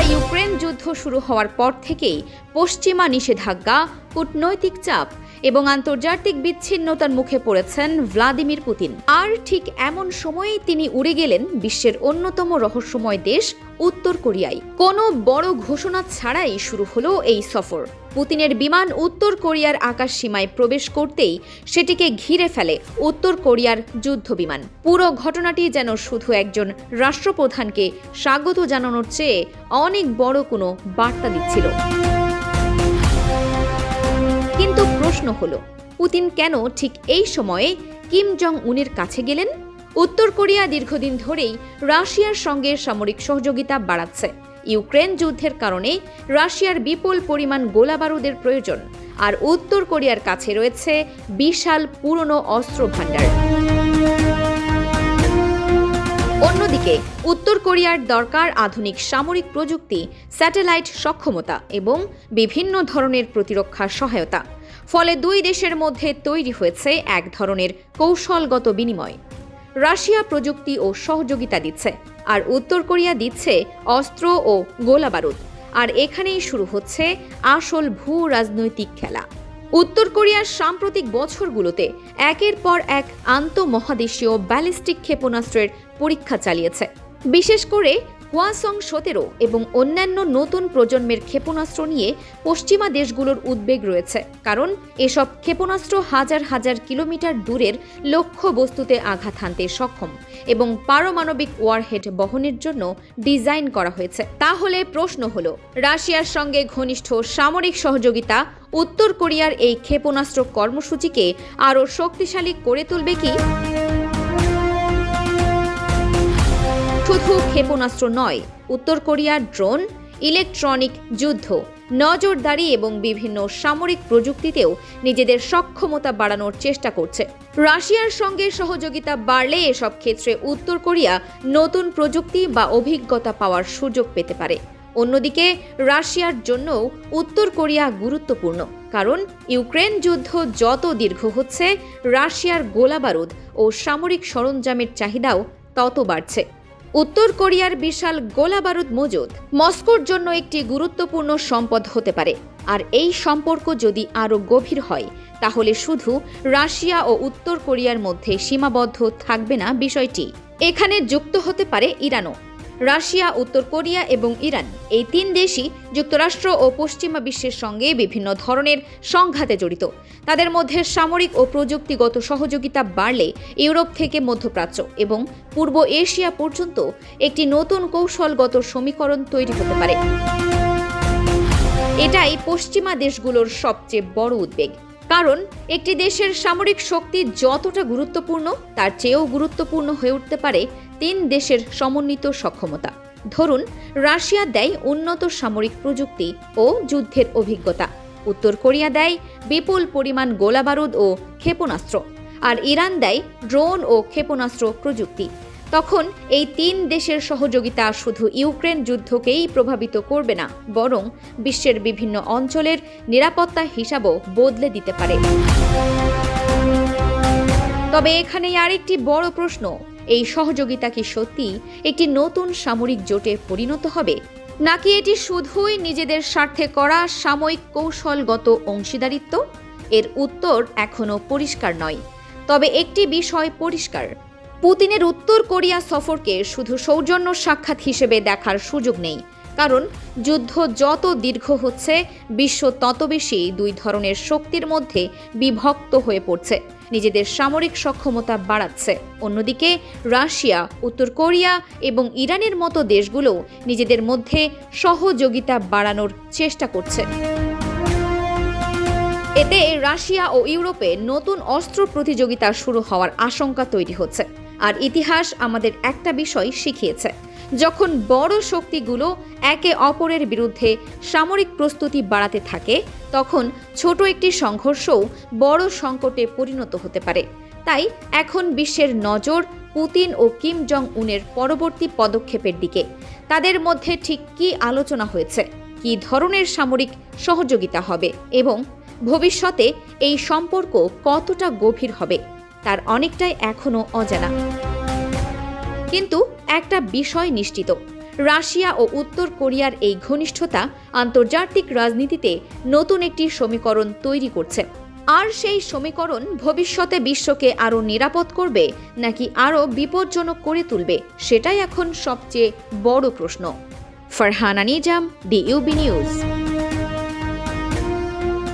Russia Ukraine যুদ্ধ শুরু হওয়ার পর থেকেই পশ্চিমা নিষেধাজ্ঞা, কূটনৈতিক চাপ এবং আন্তর্জাতিক বিচ্ছিন্নতার মুখে পড়েছেন ভ্লাদিমির পুতিন। আর ঠিক এমন সময়েই তিনি উড়ে গেলেন বিশ্বের অন্যতম রহস্যময় দেশ উত্তর কোরিয়ায়। কোনো বড় ঘোষণা ছাড়াই শুরু হলো এই সফর। পুতিনের বিমান উত্তর কোরিয়ার আকাশ সীমায় প্রবেশ করতেই সেটিকে ঘিরে ফেলে উত্তর কোরিয়ার যুদ্ধ বিমান। পুরো ঘটনাটি যেন শুধু একজন রাষ্ট্রপ্রধানকে স্বাগত জানানোর চেয়ে অনেক বড় কোনো বার্তা দিচ্ছিল। কিন্তু প্রশ্ন হলো, পুতিন কেন ঠিক এই সময়ে কিম জং উনের কাছে গেলেন? উত্তর কোরিয়া দীর্ঘদিন ধরেই রাশিয়ার সঙ্গে সামরিক সহযোগিতা বাড়াচ্ছে। ইউক্রেন যুদ্ধের কারণে রাশিয়ার বিপুল পরিমাণ গোলাবারুদের প্রয়োজন, আর উত্তর কোরিয়ার কাছে রয়েছে বিশাল পুরনো অস্ত্র ভাণ্ডার। অন্যদিকে উত্তর কোরিয়ার দরকার আধুনিক সামরিক প্রযুক্তি, স্যাটেলাইট সক্ষমতা এবং বিভিন্ন ধরনের প্রতিরক্ষা সহায়তা। ফলে দুই দেশের মধ্যে তৈরি হয়েছে এক ধরনের কৌশলগত বিনিময়। রাশিয়া প্রযুক্তি ও সহযোগিতা দিচ্ছে, আর উত্তর কোরিয়া দিচ্ছে অস্ত্র ও গোলাবারুদ। আর এখানেই শুরু হচ্ছে আসল ভূ রাজনৈতিক খেলা। উত্তর কোরিয়ার সাম্প্রতিক বছরগুলোতে একের পর এক আন্তঃমহাদেশীয় ব্যালিস্টিক ক্ষেপণাস্ত্রের পরীক্ষা চালিয়েছে। বিশেষ করে হওয়াসং-17 এবং অন্যান্য নতুন প্রজন্মের ক্ষেপণাস্ত্র নিয়ে পশ্চিমা দেশগুলোর উদ্বেগ রয়েছে, কারণ এসব ক্ষেপণাস্ত্র হাজার হাজার কিলোমিটার দূরের লক্ষ্য বস্তুতে আঘাত হানতে সক্ষম এবং পারমাণবিক ওয়ারহেড বহনের জন্য ডিজাইন করা হয়েছে। তাহলে প্রশ্ন হলো, রাশিয়ার সঙ্গে ঘনিষ্ঠ সামরিক সহযোগিতা উত্তর কোরিয়ার এই ক্ষেপণাস্ত্র কর্মসূচিকে আরও শক্তিশালী করে তুলবে কি? শুধু ক্ষেপণাস্ত্র নয়, উত্তর কোরিয়ার ড্রোন, ইলেকট্রনিক যুদ্ধ, নজরদারি এবং বিভিন্ন সামরিক প্রযুক্তিতেও নিজেদের সক্ষমতা বাড়ানোর চেষ্টা করছে। রাশিয়ার সঙ্গে সহযোগিতা বাড়লে এসব ক্ষেত্রে উত্তর কোরিয়া নতুন প্রযুক্তি বা অভিজ্ঞতা পাওয়ার সুযোগ পেতে পারে। অন্যদিকে রাশিয়ার জন্যও উত্তর কোরিয়া গুরুত্বপূর্ণ, কারণ ইউক্রেন যুদ্ধ যত দীর্ঘ হচ্ছে, রাশিয়ার গোলাবারুদ ও সামরিক সরঞ্জামের চাহিদাও তত বাড়ছে। উত্তর কোরিয়ার বিশাল গোলাবারুদ মজুদ মস্কোর জন্য একটি গুরুত্বপূর্ণ সম্পদ হতে পারে। আর এই সম্পর্ক যদি আরও গভীর হয়, তাহলে শুধু রাশিয়া ও উত্তর কোরিয়ার মধ্যে সীমাবদ্ধ থাকবে না বিষয়টি। এখানে যুক্ত হতে পারে ইরানও। রাশিয়া, উত্তর কোরিয়া এবং ইরান, এই তিন দেশই যুক্তরাষ্ট্র ও পশ্চিমা বিশ্বের সঙ্গে বিভিন্ন ধরনের সংঘাতে জড়িত। তাদের মধ্যে সামরিক ও প্রযুক্তিগত সহযোগিতা বাড়লে ইউরোপ থেকে মধ্যপ্রাচ্য এবং পূর্ব এশিয়া পর্যন্ত একটি নতুন কৌশলগত সমীকরণ তৈরি হতে পারে। এটাই পশ্চিমা দেশগুলোর সবচেয়ে বড় উদ্বেগ, কারণ একটি দেশের সামরিক শক্তি যতটা গুরুত্বপূর্ণ, তার চেয়েও গুরুত্বপূর্ণ হয়ে উঠতে পারে তিন দেশের সমন্বিত সক্ষমতা। ধরুন, রাশিয়া দেয় উন্নত সামরিক প্রযুক্তি ও যুদ্ধের অভিজ্ঞতা, উত্তর কোরিয়া দেয় বিপুল পরিমাণ গোলাবারুদ ও ক্ষেপণাস্ত্র, আর ইরান দেয় ড্রোন ও ক্ষেপণাস্ত্র প্রযুক্তি। তখন এই তিন দেশের সহযোগিতা শুধু ইউক্রেন যুদ্ধকেই প্রভাবিত করবে না, বরং বিশ্বের বিভিন্ন অঞ্চলের নিরাপত্তা হিসাবও বদলে দিতে পারে। তবে এখানেই আরেকটি বড় প্রশ্ন, এই সহযোগিতা কি সত্যি একটি নতুন সামরিক জোটে পরিণত হবে, নাকি এটি শুধুই নিজেদের স্বার্থে করা সাময়িক কৌশলগত অংশীদারিত্ব? এর উত্তর এখনও পরিষ্কার নয়। তবে একটি বিষয় পরিষ্কার, পুতিনের উত্তর কোরিয়া সফরকে শুধু সৌজন্য সাক্ষাৎ হিসেবে দেখার সুযোগ নেই, কারণ যুদ্ধ যত দীর্ঘ হচ্ছে, বিশ্ব তত বেশি দুই ধরনের শক্তির মধ্যে বিভক্ত হয়ে পড়ছে, নিজেদের সামরিক সক্ষমতা বাড়াচ্ছে। অন্যদিকে রাশিয়া, উত্তর কোরিয়া এবং ইরানের মতো দেশগুলো নিজেদের মধ্যে সহযোগিতা বাড়ানোর চেষ্টা করছে। এতে রাশিয়া ও ইউরোপে নতুন অস্ত্র প্রতিযোগিতা শুরু হওয়ার আশঙ্কা তৈরি হচ্ছে। আর ইতিহাস আমাদের একটা বিষয় শিখিয়েছে, যখন বড় শক্তিগুলো একে অপরের বিরুদ্ধে সামরিক প্রস্তুতি বাড়াতে থাকে, তখন ছোট একটি সংঘর্ষও বড় সংকটে পরিণত হতে পারে। তাই এখন বিশ্বের নজর পুতিন ও কিম জং উনের পরবর্তী পদক্ষেপের দিকে। তাদের মধ্যে ঠিক কী আলোচনা হয়েছে, কী ধরনের সামরিক সহযোগিতা হবে এবং ভবিষ্যতে এই সম্পর্ক কতটা গভীর হবে, তার অনেকটাই এখনও অজানা। কিন্তু একটা বিষয় নিশ্চিত, রাশিয়া ও উত্তর কোরিয়ার এই ঘনিষ্ঠতা আন্তর্জাতিক রাজনীতিতে নতুন একটি সমীকরণ তৈরি করছে। আর সেই সমীকরণ ভবিষ্যতে বিশ্বকে আরও নিরাপদ করবে নাকি আরও বিপজ্জনক করে তুলবে, সেটাই এখন সবচেয়ে বড় প্রশ্ন। Farhana Nizam, DUB news.